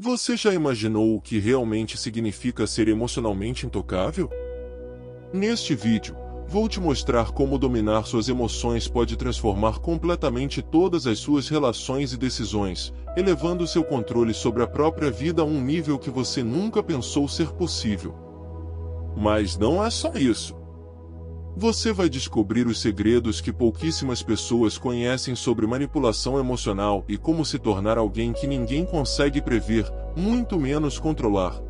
Você já imaginou o que realmente significa ser emocionalmente intocável? Neste vídeo, vou te mostrar como dominar suas emoções pode transformar completamente todas as suas relações e decisões, elevando seu controle sobre a própria vida a um nível que você nunca pensou ser possível. Mas não é só isso. Você vai descobrir os segredos que pouquíssimas pessoas conhecem sobre manipulação emocional e como se tornar alguém que ninguém consegue prever, muito menos controlar.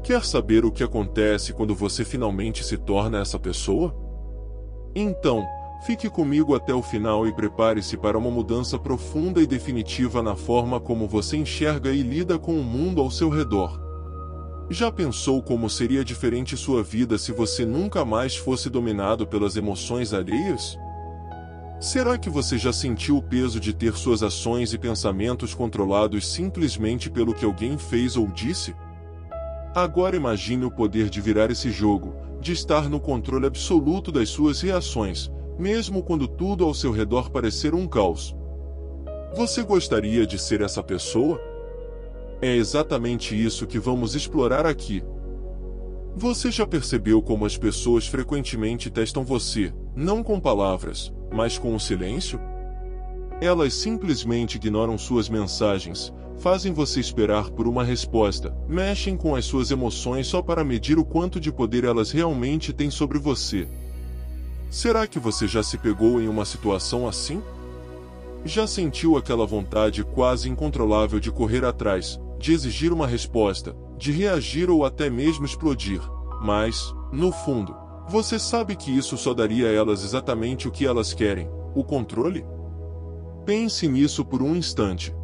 Quer saber o que acontece quando você finalmente se torna essa pessoa? Então, fique comigo até o final e prepare-se para uma mudança profunda e definitiva na forma como você enxerga e lida com o mundo ao seu redor. Já pensou como seria diferente sua vida se você nunca mais fosse dominado pelas emoções alheias? Será que você já sentiu o peso de ter suas ações e pensamentos controlados simplesmente pelo que alguém fez ou disse? Agora imagine o poder de virar esse jogo, de estar no controle absoluto das suas reações, mesmo quando tudo ao seu redor parecer um caos. Você gostaria de ser essa pessoa? É exatamente isso que vamos explorar aqui. Você já percebeu como as pessoas frequentemente testam você, não com palavras, mas com o silêncio? Elas simplesmente ignoram suas mensagens, fazem você esperar por uma resposta, mexem com as suas emoções só para medir o quanto de poder elas realmente têm sobre você. Será que você já se pegou em uma situação assim? Já sentiu aquela vontade quase incontrolável de correr atrás, de exigir uma resposta, de reagir ou até mesmo explodir, mas, no fundo, você sabe que isso só daria a elas exatamente o que elas querem, o controle? Pense nisso por um instante.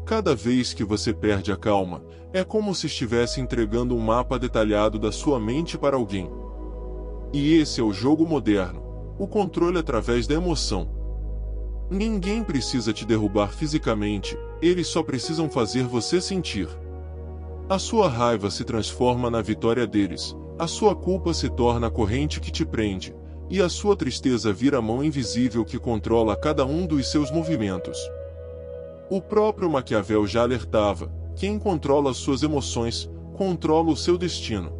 Cada vez que você perde a calma, é como se estivesse entregando um mapa detalhado da sua mente para alguém. E esse é o jogo moderno, o controle através da emoção. Ninguém precisa te derrubar fisicamente, eles só precisam fazer você sentir. A sua raiva se transforma na vitória deles, a sua culpa se torna a corrente que te prende, e a sua tristeza vira a mão invisível que controla cada um dos seus movimentos. O próprio Maquiavel já alertava: quem controla suas emoções, controla o seu destino.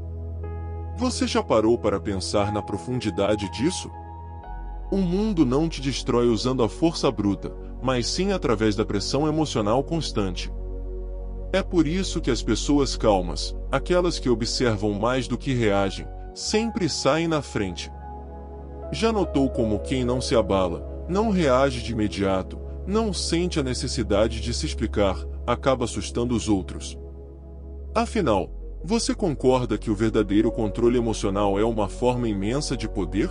Você já parou para pensar na profundidade disso? O mundo não te destrói usando a força bruta, mas sim através da pressão emocional constante. É por isso que as pessoas calmas, aquelas que observam mais do que reagem, sempre saem na frente. Já notou como quem não se abala, não reage de imediato, não sente a necessidade de se explicar, acaba assustando os outros? Afinal, você concorda que o verdadeiro controle emocional é uma forma imensa de poder?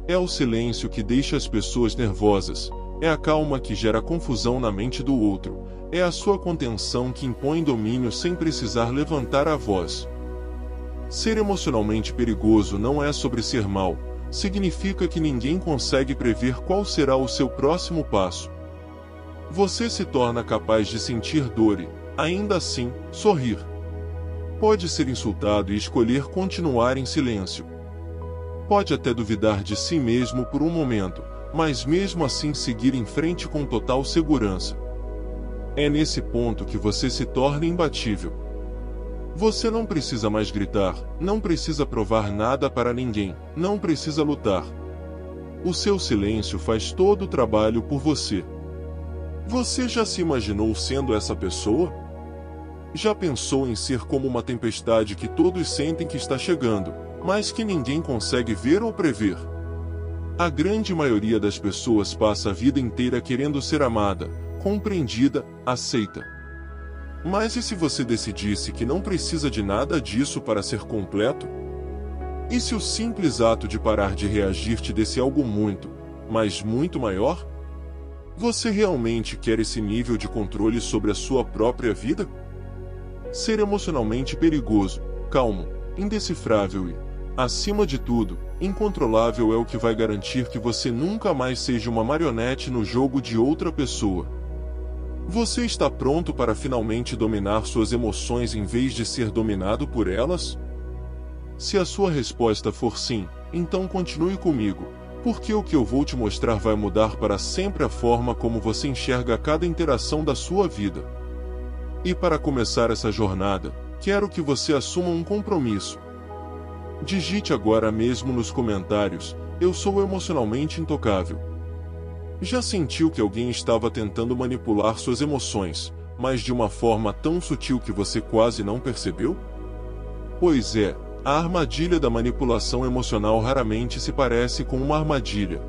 É o silêncio que deixa as pessoas nervosas, é a calma que gera confusão na mente do outro, é a sua contenção que impõe domínio sem precisar levantar a voz. Ser emocionalmente perigoso não é sobre ser mau, significa que ninguém consegue prever qual será o seu próximo passo. Você se torna capaz de sentir dor e, ainda assim, sorrir. Pode ser insultado e escolher continuar em silêncio. Pode até duvidar de si mesmo por um momento, mas mesmo assim seguir em frente com total segurança. É nesse ponto que você se torna imbatível. Você não precisa mais gritar, não precisa provar nada para ninguém, não precisa lutar. O seu silêncio faz todo o trabalho por você. Você já se imaginou sendo essa pessoa? Já pensou em ser como uma tempestade que todos sentem que está chegando, mas que ninguém consegue ver ou prever? A grande maioria das pessoas passa a vida inteira querendo ser amada, compreendida, aceita. Mas e se você decidisse que não precisa de nada disso para ser completo? E se o simples ato de parar de reagir te desse algo muito, mas muito maior? Você realmente quer esse nível de controle sobre a sua própria vida? Ser emocionalmente perigoso, calmo, indecifrável e, acima de tudo, incontrolável é o que vai garantir que você nunca mais seja uma marionete no jogo de outra pessoa. Você está pronto para finalmente dominar suas emoções em vez de ser dominado por elas? Se a sua resposta for sim, então continue comigo, porque o que eu vou te mostrar vai mudar para sempre a forma como você enxerga cada interação da sua vida. E para começar essa jornada, quero que você assuma um compromisso. Digite agora mesmo nos comentários: eu sou emocionalmente intocável. Já sentiu que alguém estava tentando manipular suas emoções, mas de uma forma tão sutil que você quase não percebeu? Pois é, a armadilha da manipulação emocional raramente se parece com uma armadilha.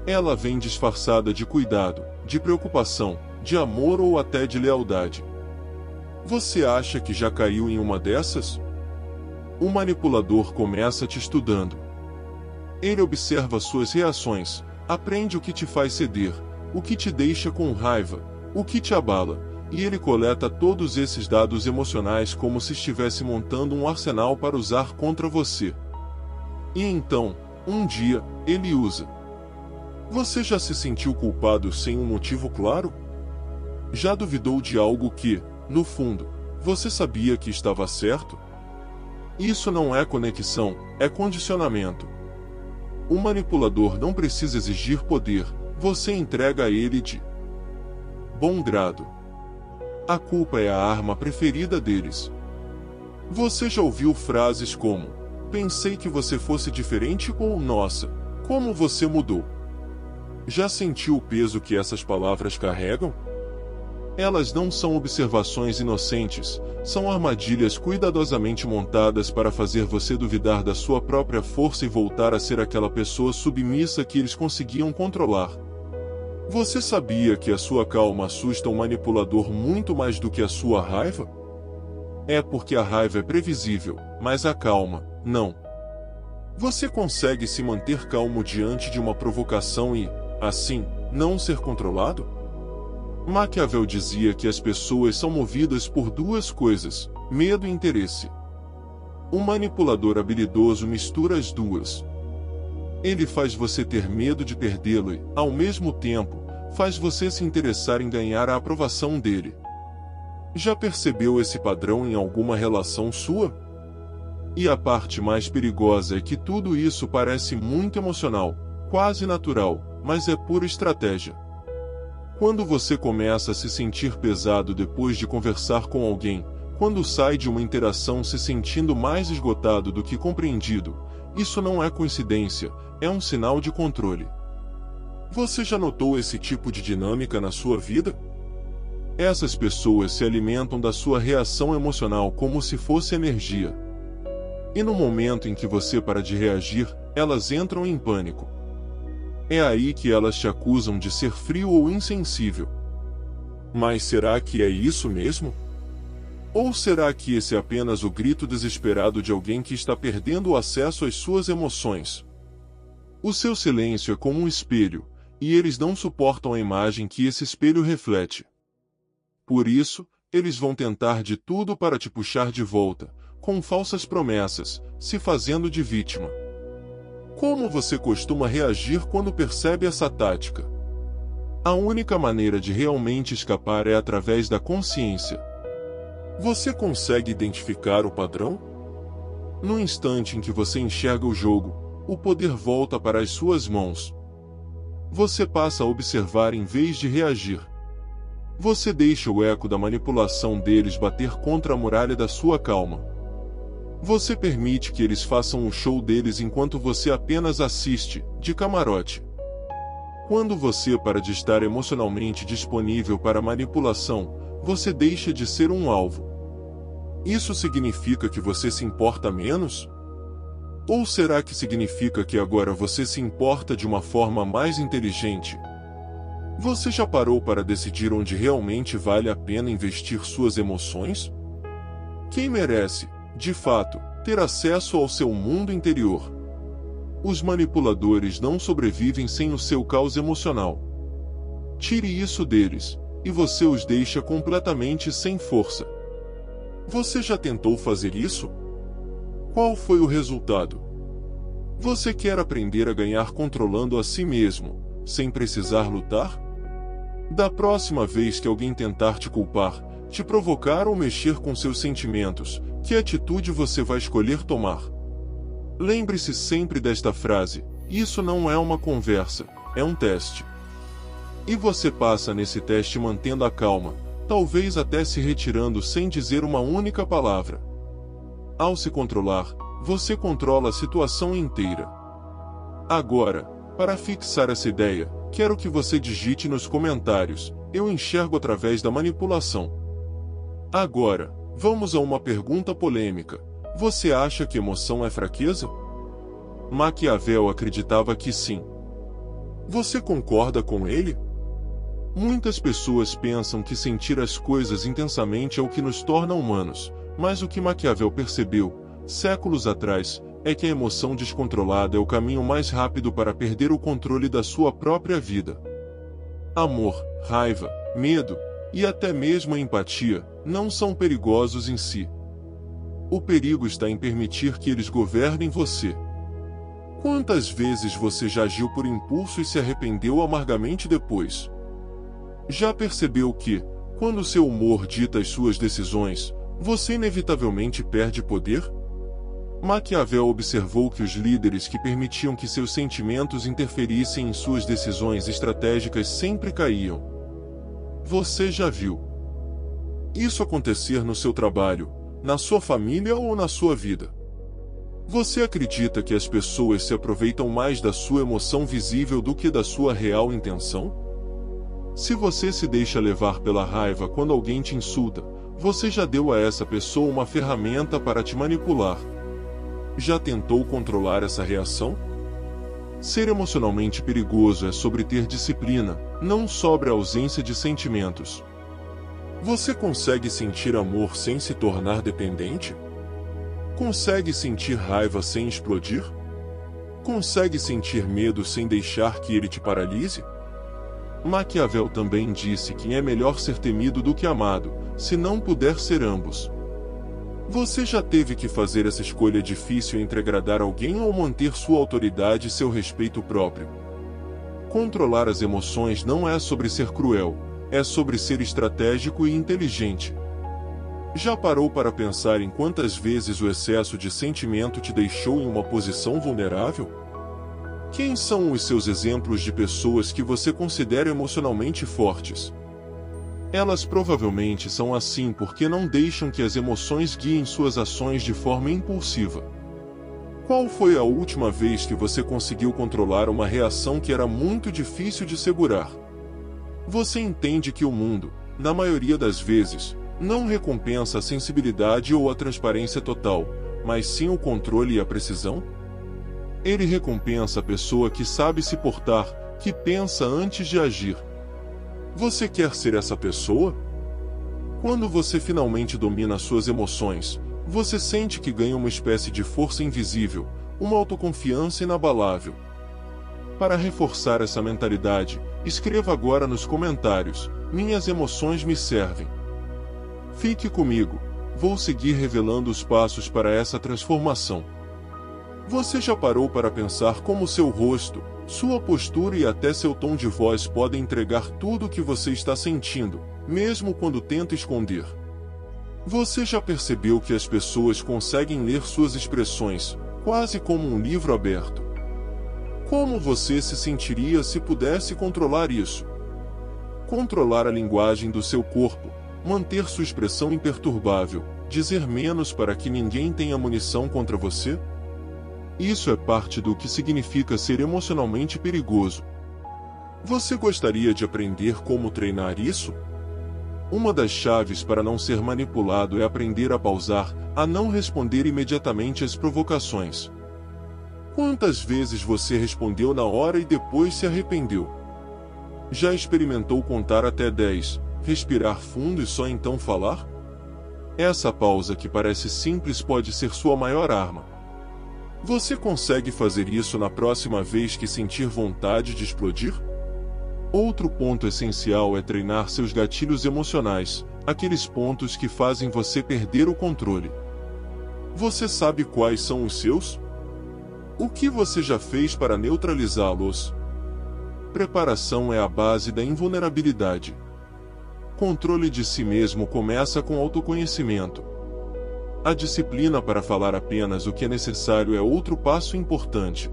Ela vem disfarçada de cuidado, de preocupação, de amor ou até de lealdade. Você acha que já caiu em uma dessas? O manipulador começa te estudando. Ele observa suas reações, aprende o que te faz ceder, o que te deixa com raiva, o que te abala, e ele coleta todos esses dados emocionais como se estivesse montando um arsenal para usar contra você. E então, um dia, ele usa. Você já se sentiu culpado sem um motivo claro? Já duvidou de algo que, no fundo, você sabia que estava certo? Isso não é conexão, é condicionamento. O manipulador não precisa exigir poder, você entrega a ele de bom grado. A culpa é a arma preferida deles. Você já ouviu frases como: pensei que você fosse diferente ou nossa, como você mudou? Já sentiu o peso que essas palavras carregam? Elas não são observações inocentes, são armadilhas cuidadosamente montadas para fazer você duvidar da sua própria força e voltar a ser aquela pessoa submissa que eles conseguiam controlar. Você sabia que a sua calma assusta o manipulador muito mais do que a sua raiva? É porque a raiva é previsível, mas a calma, não. Você consegue se manter calmo diante de uma provocação e, assim, não ser controlado? Maquiavel dizia que as pessoas são movidas por duas coisas: medo e interesse. O manipulador habilidoso mistura as duas. Ele faz você ter medo de perdê-lo e, ao mesmo tempo, faz você se interessar em ganhar a aprovação dele. Já percebeu esse padrão em alguma relação sua? E a parte mais perigosa é que tudo isso parece muito emocional, quase natural, mas é pura estratégia. Quando você começa a se sentir pesado depois de conversar com alguém, quando sai de uma interação se sentindo mais esgotado do que compreendido, isso não é coincidência, é um sinal de controle. Você já notou esse tipo de dinâmica na sua vida? Essas pessoas se alimentam da sua reação emocional como se fosse energia. E no momento em que você para de reagir, elas entram em pânico. É aí que elas te acusam de ser frio ou insensível. Mas será que é isso mesmo? Ou será que esse é apenas o grito desesperado de alguém que está perdendo o acesso às suas emoções? O seu silêncio é como um espelho, e eles não suportam a imagem que esse espelho reflete. Por isso, eles vão tentar de tudo para te puxar de volta, com falsas promessas, se fazendo de vítima. Como você costuma reagir quando percebe essa tática? A única maneira de realmente escapar é através da consciência. Você consegue identificar o padrão? No instante em que você enxerga o jogo, o poder volta para as suas mãos. Você passa a observar em vez de reagir. Você deixa o eco da manipulação deles bater contra a muralha da sua calma. Você permite que eles façam o show deles enquanto você apenas assiste, de camarote. Quando você para de estar emocionalmente disponível para manipulação, você deixa de ser um alvo. Isso significa que você se importa menos? Ou será que significa que agora você se importa de uma forma mais inteligente? Você já parou para decidir onde realmente vale a pena investir suas emoções? Quem merece, de fato, ter acesso ao seu mundo interior? Os manipuladores não sobrevivem sem o seu caos emocional. Tire isso deles, e você os deixa completamente sem força. Você já tentou fazer isso? Qual foi o resultado? Você quer aprender a ganhar controlando a si mesmo, sem precisar lutar? Da próxima vez que alguém tentar te culpar, te provocar ou mexer com seus sentimentos, que atitude você vai escolher tomar? Lembre-se sempre desta frase: isso não é uma conversa, é um teste. E você passa nesse teste mantendo a calma, talvez até se retirando sem dizer uma única palavra. Ao se controlar, você controla a situação inteira. Agora, para fixar essa ideia, quero que você digite nos comentários: eu enxergo através da manipulação. Agora, vamos a uma pergunta polêmica. Você acha que emoção é fraqueza? Maquiavel acreditava que sim. Você concorda com ele? Muitas pessoas pensam que sentir as coisas intensamente é o que nos torna humanos, mas o que Maquiavel percebeu, séculos atrás, é que a emoção descontrolada é o caminho mais rápido para perder o controle da sua própria vida. Amor, raiva, medo, e até mesmo a empatia, não são perigosos em si. O perigo está em permitir que eles governem você. Quantas vezes você já agiu por impulso e se arrependeu amargamente depois? Já percebeu que, quando seu humor dita as suas decisões, você inevitavelmente perde poder? Maquiavel observou que os líderes que permitiam que seus sentimentos interferissem em suas decisões estratégicas sempre caíam. Você já viu isso acontecer no seu trabalho, na sua família ou na sua vida? Você acredita que as pessoas se aproveitam mais da sua emoção visível do que da sua real intenção? Se você se deixa levar pela raiva quando alguém te insulta, você já deu a essa pessoa uma ferramenta para te manipular. Já tentou controlar essa reação? Ser emocionalmente perigoso é sobre ter disciplina, não sobre a ausência de sentimentos. Você consegue sentir amor sem se tornar dependente? Consegue sentir raiva sem explodir? Consegue sentir medo sem deixar que ele te paralise? Maquiavel também disse que é melhor ser temido do que amado, se não puder ser ambos. Você já teve que fazer essa escolha difícil entre agradar alguém ou manter sua autoridade e seu respeito próprio? Controlar as emoções não é sobre ser cruel, é sobre ser estratégico e inteligente. Já parou para pensar em quantas vezes o excesso de sentimento te deixou em uma posição vulnerável? Quem são os seus exemplos de pessoas que você considera emocionalmente fortes? Elas provavelmente são assim porque não deixam que as emoções guiem suas ações de forma impulsiva. Qual foi a última vez que você conseguiu controlar uma reação que era muito difícil de segurar? Você entende que o mundo, na maioria das vezes, não recompensa a sensibilidade ou a transparência total, mas sim o controle e a precisão? Ele recompensa a pessoa que sabe se portar, que pensa antes de agir. Você quer ser essa pessoa? Quando você finalmente domina suas emoções, você sente que ganha uma espécie de força invisível, uma autoconfiança inabalável. Para reforçar essa mentalidade, escreva agora nos comentários: minhas emoções me servem. Fique comigo, vou seguir revelando os passos para essa transformação. Você já parou para pensar como seu rosto, sua postura e até seu tom de voz podem entregar tudo o que você está sentindo, mesmo quando tenta esconder? Você já percebeu que as pessoas conseguem ler suas expressões, quase como um livro aberto? Como você se sentiria se pudesse controlar isso? Controlar a linguagem do seu corpo, manter sua expressão imperturbável, dizer menos para que ninguém tenha munição contra você? Isso é parte do que significa ser emocionalmente perigoso. Você gostaria de aprender como treinar isso? Uma das chaves para não ser manipulado é aprender a pausar, a não responder imediatamente às provocações. Quantas vezes você respondeu na hora e depois se arrependeu? Já experimentou contar até 10, respirar fundo e só então falar? Essa pausa que parece simples pode ser sua maior arma. Você consegue fazer isso na próxima vez que sentir vontade de explodir? Outro ponto essencial é treinar seus gatilhos emocionais, aqueles pontos que fazem você perder o controle. Você sabe quais são os seus? O que você já fez para neutralizá-los? Preparação é a base da invulnerabilidade. Controle de si mesmo começa com autoconhecimento. A disciplina para falar apenas o que é necessário é outro passo importante.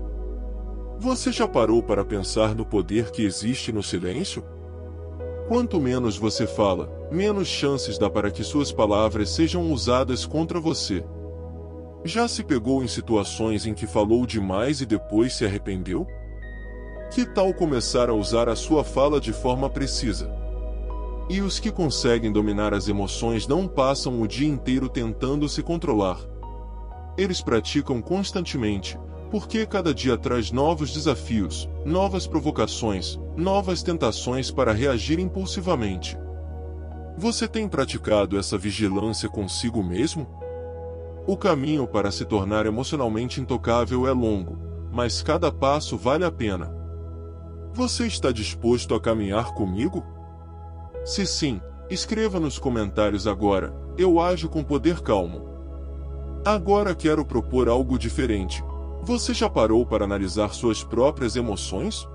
Você já parou para pensar no poder que existe no silêncio? Quanto menos você fala, menos chances dá para que suas palavras sejam usadas contra você. Já se pegou em situações em que falou demais e depois se arrependeu? Que tal começar a usar a sua fala de forma precisa? E os que conseguem dominar as emoções não passam o dia inteiro tentando se controlar. Eles praticam constantemente, porque cada dia traz novos desafios, novas provocações, novas tentações para reagir impulsivamente. Você tem praticado essa vigilância consigo mesmo? O caminho para se tornar emocionalmente intocável é longo, mas cada passo vale a pena. Você está disposto a caminhar comigo? Se sim, escreva nos comentários agora. Eu ajo com poder calmo. Agora quero propor algo diferente. Você já parou para analisar suas próprias emoções?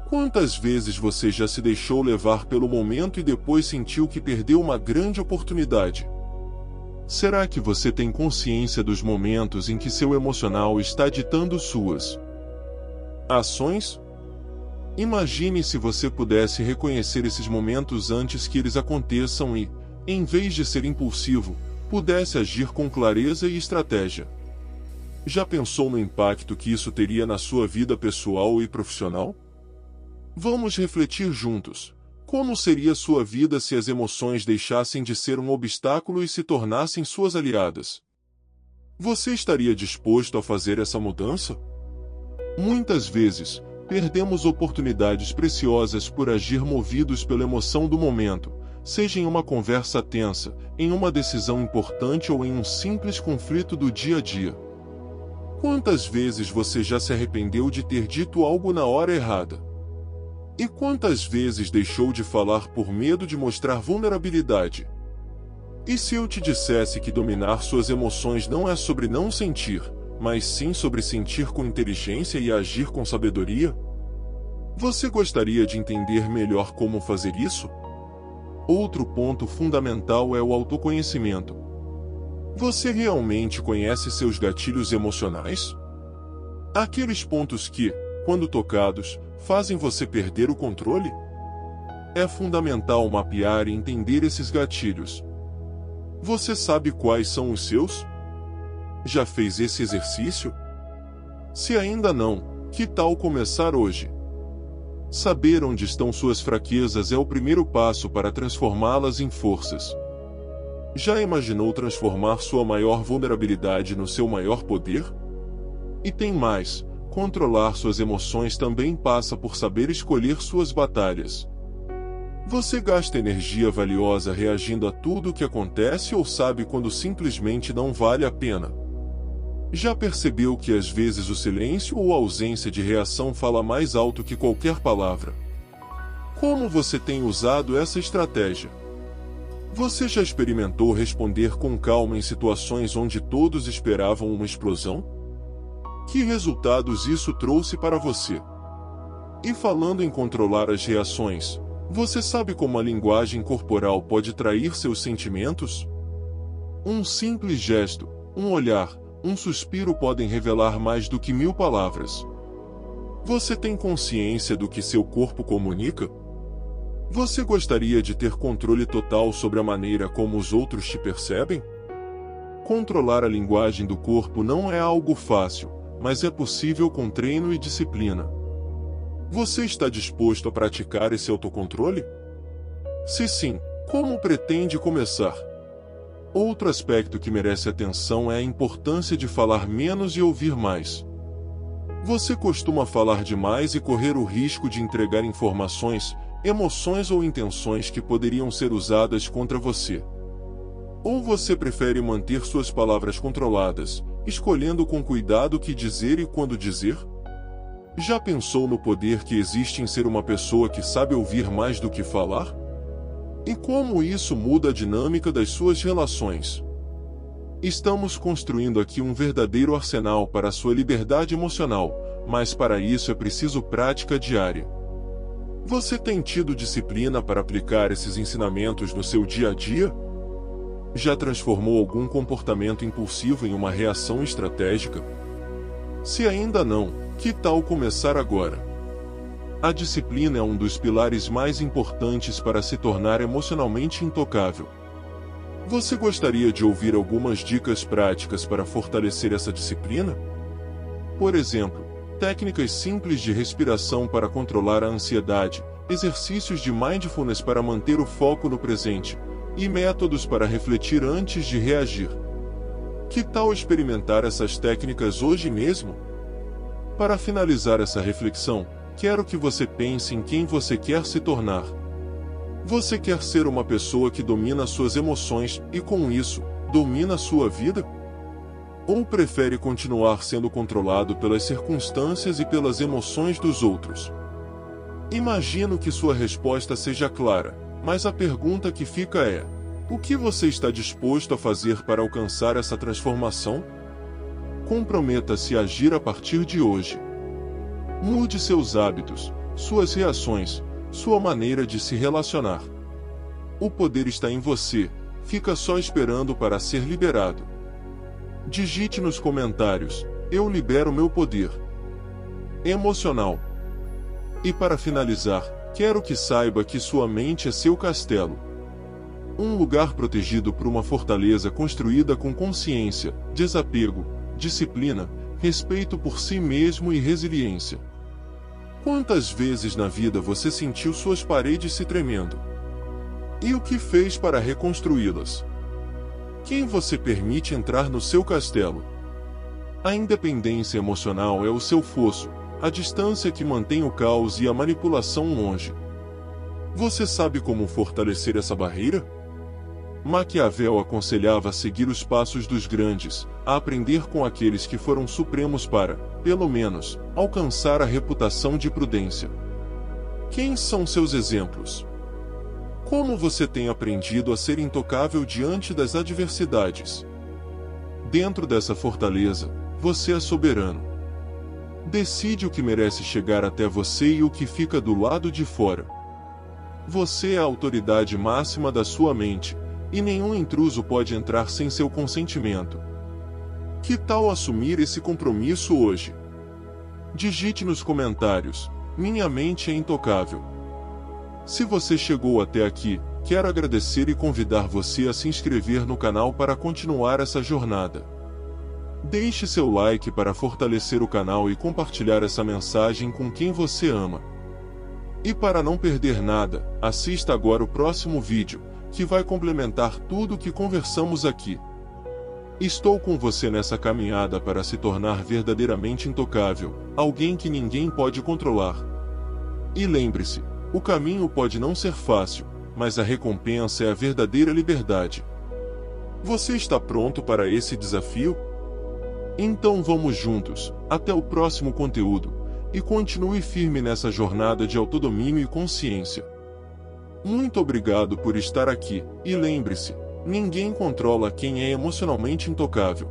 Quantas vezes você já se deixou levar pelo momento e depois sentiu que perdeu uma grande oportunidade? Será que você tem consciência dos momentos em que seu emocional está ditando suas ações? Imagine se você pudesse reconhecer esses momentos antes que eles aconteçam e, em vez de ser impulsivo, pudesse agir com clareza e estratégia. Já pensou no impacto que isso teria na sua vida pessoal e profissional? Vamos refletir juntos. Como seria sua vida se as emoções deixassem de ser um obstáculo e se tornassem suas aliadas? Você estaria disposto a fazer essa mudança? Muitas vezes, perdemos oportunidades preciosas por agir movidos pela emoção do momento, seja em uma conversa tensa, em uma decisão importante ou em um simples conflito do dia a dia. Quantas vezes você já se arrependeu de ter dito algo na hora errada? E quantas vezes deixou de falar por medo de mostrar vulnerabilidade? E se eu te dissesse que dominar suas emoções não é sobre não sentir, mas sim sobre sentir com inteligência e agir com sabedoria? Você gostaria de entender melhor como fazer isso? Outro ponto fundamental é o autoconhecimento. Você realmente conhece seus gatilhos emocionais? Aqueles pontos que, quando tocados, fazem você perder o controle? É fundamental mapear e entender esses gatilhos. Você sabe quais são os seus? Já fez esse exercício? Se ainda não, que tal começar hoje? Saber onde estão suas fraquezas é o primeiro passo para transformá-las em forças. Já imaginou transformar sua maior vulnerabilidade no seu maior poder? E tem mais. Controlar suas emoções também passa por saber escolher suas batalhas. Você gasta energia valiosa reagindo a tudo o que acontece ou sabe quando simplesmente não vale a pena? Já percebeu que às vezes o silêncio ou a ausência de reação fala mais alto que qualquer palavra? Como você tem usado essa estratégia? Você já experimentou responder com calma em situações onde todos esperavam uma explosão? Que resultados isso trouxe para você? E falando em controlar as reações, você sabe como a linguagem corporal pode trair seus sentimentos? Um simples gesto, um olhar, um suspiro podem revelar mais do que 1000 palavras. Você tem consciência do que seu corpo comunica? Você gostaria de ter controle total sobre a maneira como os outros te percebem? Controlar a linguagem do corpo não é algo fácil, mas é possível com treino e disciplina. Você está disposto a praticar esse autocontrole? Se sim, como pretende começar? Outro aspecto que merece atenção é a importância de falar menos e ouvir mais. Você costuma falar demais e correr o risco de entregar informações, emoções ou intenções que poderiam ser usadas contra você. Ou você prefere manter suas palavras controladas, escolhendo com cuidado o que dizer e quando dizer? Já pensou no poder que existe em ser uma pessoa que sabe ouvir mais do que falar? E como isso muda a dinâmica das suas relações? Estamos construindo aqui um verdadeiro arsenal para a sua liberdade emocional, mas para isso é preciso prática diária. Você tem tido disciplina para aplicar esses ensinamentos no seu dia a dia? Já transformou algum comportamento impulsivo em uma reação estratégica? Se ainda não, que tal começar agora? A disciplina é um dos pilares mais importantes para se tornar emocionalmente intocável. Você gostaria de ouvir algumas dicas práticas para fortalecer essa disciplina? Por exemplo, técnicas simples de respiração para controlar a ansiedade, exercícios de mindfulness para manter o foco no presente, e métodos para refletir antes de reagir. Que tal experimentar essas técnicas hoje mesmo? Para finalizar essa reflexão, quero que você pense em quem você quer se tornar. Você quer ser uma pessoa que domina suas emoções e, com isso, domina sua vida? Ou prefere continuar sendo controlado pelas circunstâncias e pelas emoções dos outros? Imagino que sua resposta seja clara, mas a pergunta que fica é: o que você está disposto a fazer para alcançar essa transformação? Comprometa-se a agir a partir de hoje. Mude seus hábitos, suas reações, sua maneira de se relacionar. O poder está em você, fica só esperando para ser liberado. Digite nos comentários: eu libero meu poder emocional. E para finalizar, quero que saiba que sua mente é seu castelo. Um lugar protegido por uma fortaleza construída com consciência, desapego, disciplina, respeito por si mesmo e resiliência. Quantas vezes na vida você sentiu suas paredes se tremendo? E o que fez para reconstruí-las? Quem você permite entrar no seu castelo? A independência emocional é o seu fosso, a distância que mantém o caos e a manipulação longe. Você sabe como fortalecer essa barreira? Maquiavel aconselhava a seguir os passos dos grandes, a aprender com aqueles que foram supremos para, pelo menos, alcançar a reputação de prudência. Quem são seus exemplos? Como você tem aprendido a ser intocável diante das adversidades? Dentro dessa fortaleza, você é soberano. Decide o que merece chegar até você e o que fica do lado de fora. Você é a autoridade máxima da sua mente, e nenhum intruso pode entrar sem seu consentimento. Que tal assumir esse compromisso hoje? Digite nos comentários: minha mente é intocável. Se você chegou até aqui, quero agradecer e convidar você a se inscrever no canal para continuar essa jornada. Deixe seu like para fortalecer o canal e compartilhar essa mensagem com quem você ama. E para não perder nada, assista agora o próximo vídeo, que vai complementar tudo o que conversamos aqui. Estou com você nessa caminhada para se tornar verdadeiramente intocável, alguém que ninguém pode controlar. E lembre-se, o caminho pode não ser fácil, mas a recompensa é a verdadeira liberdade. Você está pronto para esse desafio? Então vamos juntos, até o próximo conteúdo, e continue firme nessa jornada de autodomínio e consciência. Muito obrigado por estar aqui, e lembre-se, ninguém controla quem é emocionalmente intocável.